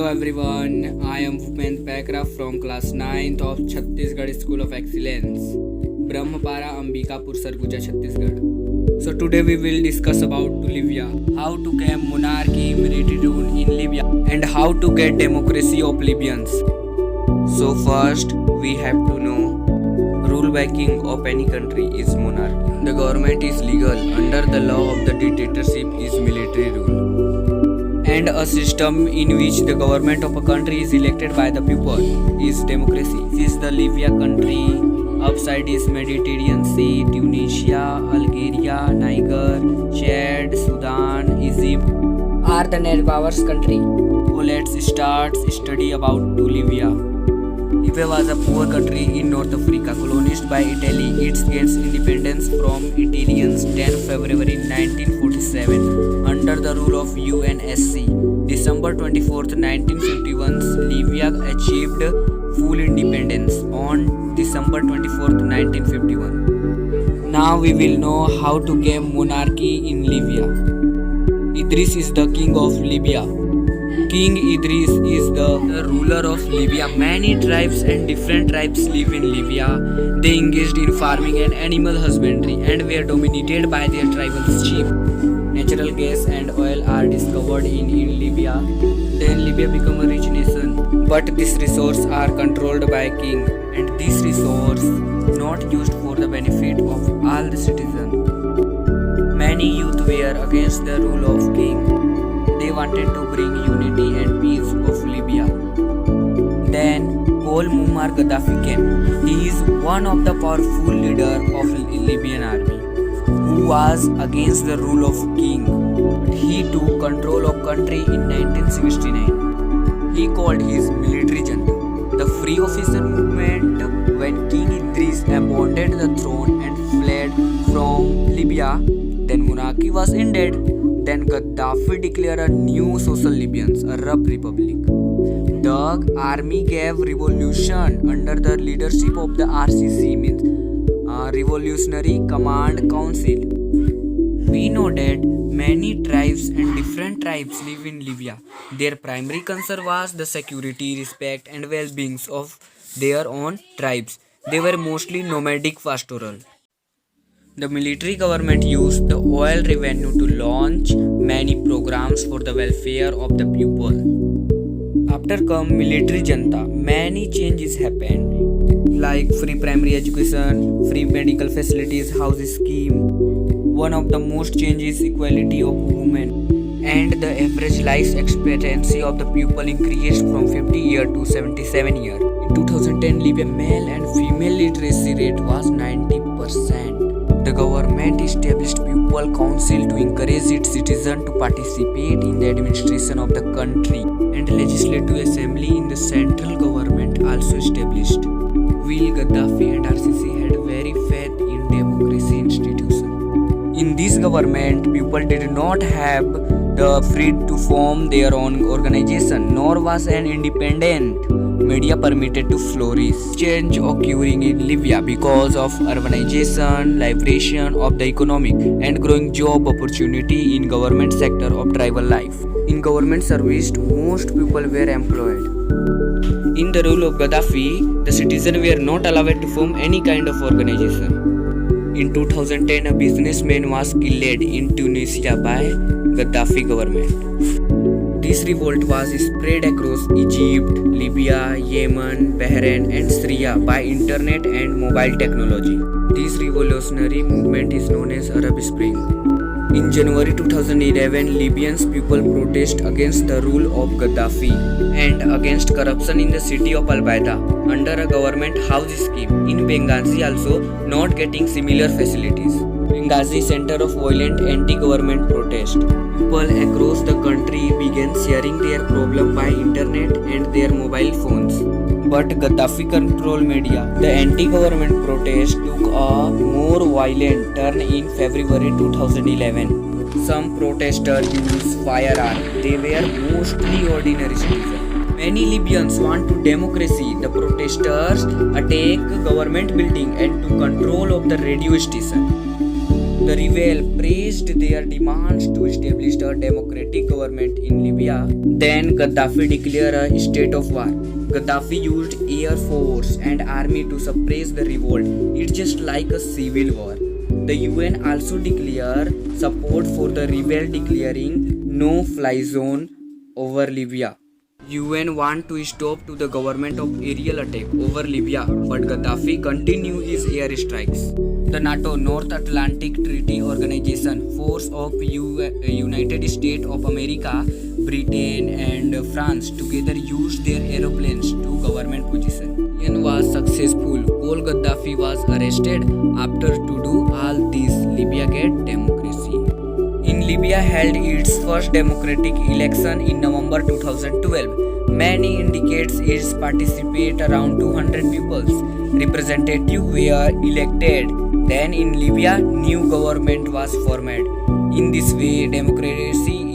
everyone, I am Bhupendra Paikra from class 9th of Chhattisgarh School of Excellence, Brahmapara, Ambikapur, Sarguja, Chhattisgarh. So today we will discuss about Libya, how to get monarchy, military rule in Libya, and how to get democracy of Libyans. So first we have to know rule by king of any country is monarchy. The government is legal. Under the law of the dictatorship is military rule. And a system in which the government of a country is elected by the people is democracy. This is the Libya country. Upside is Mediterranean Sea, Tunisia, Algeria, Niger, Chad, Sudan, Egypt are the net powers country. So let's start study about Libya. Libya was a poor country in North Africa, colonized by Italy. It gets independence from Italians 10 February 1947 under the rule of UNSC. December 24, 1951, Libya achieved full independence on December 24, 1951. Now we will know how to get monarchy in Libya. Idris is the king of Libya. King Idris is the ruler of Libya. Many tribes and different tribes live in Libya. They engaged in farming and animal husbandry and were dominated by their tribal chief. Natural gas and oil are discovered in Libya. Then Libya became a rich nation. But these resources are controlled by king, and this resource not used for the benefit of all the citizens. Many youth were against the rule of king. They wanted to bring unity and peace of Libya. Then Col Muammar Gaddafi came. He is one of the powerful leaders of Libyan army who was against the rule of king. But he took control of country in 1969. He called his military junta. The free officer movement when King Idris abandoned the throne and fled from Libya, then monarchy was ended. Then Gaddafi declared a new social Libyans, Arab Republic. The army gave revolution under the leadership of the RCC, means Revolutionary Command Council. We know that many tribes and different tribes live in Libya. Their primary concern was the security, respect and well-being of their own tribes. They were mostly nomadic pastoral. The military government used the oil revenue to launch many programs for the welfare of the people. After come military junta, many changes happened, like free primary education, free medical facilities, house scheme. One of the most changes equality of women, and the average life expectancy of the people increased from 50 years to 77 years. In 2010, Libya male and female literacy rate was 90%. The government established Pupil Council to encourage its citizens to participate in the administration of the country, and Legislative Assembly in the central government also established. While Gaddafi and RCC had very faith in democracy institution. In this government, people did not have the freedom to form their own organization, nor was an independent media permitted to flourish. Change occurring in Libya because of urbanization, liberation of the economic, and growing job opportunity in government sector of tribal life. In government service, most people were employed. In the rule of Gaddafi, the citizens were not allowed to form any kind of organization. In 2010, a businessman was killed in Tunisia by Gaddafi government. This revolt was spread across Egypt, Libya, Yemen, Bahrain and Syria by internet and mobile technology. This revolutionary movement is known as Arab Spring. In January 2011, Libyan's people protest against the rule of Gaddafi and against corruption in the city of Al-Baida under a government house scheme. In Benghazi also not getting similar facilities. Benghazi center of violent anti-government protest. People across the country began sharing their problem by internet and their mobile phones. But Gaddafi controlled media. The anti-government protest took a more violent turn in February 2011. Some protesters used firearms. They were mostly ordinary citizens. Many Libyans want to democracy. The protesters attack government building and took control of the radio station. The rebel praised their demands to establish a democratic government in Libya. Then Gaddafi declared a state of war. Gaddafi used air force and army to suppress the revolt. It's just like a civil war. The UN also declared support for the rebel, declaring no-fly zone over Libya. UN want to stop to the government of aerial attack over Libya, but Gaddafi continue his air strikes. The NATO North Atlantic Treaty Organization, force of United States of America, Britain and France together used their aeroplanes to government position. UN was successful. Paul Gaddafi was arrested. After to do all this, Libya get democracy. In Libya held its first democratic election in November 2012. Many indicates its participate around 200 peoples. Representatives were elected. Then in Libya, new government was formed. In this way, democracy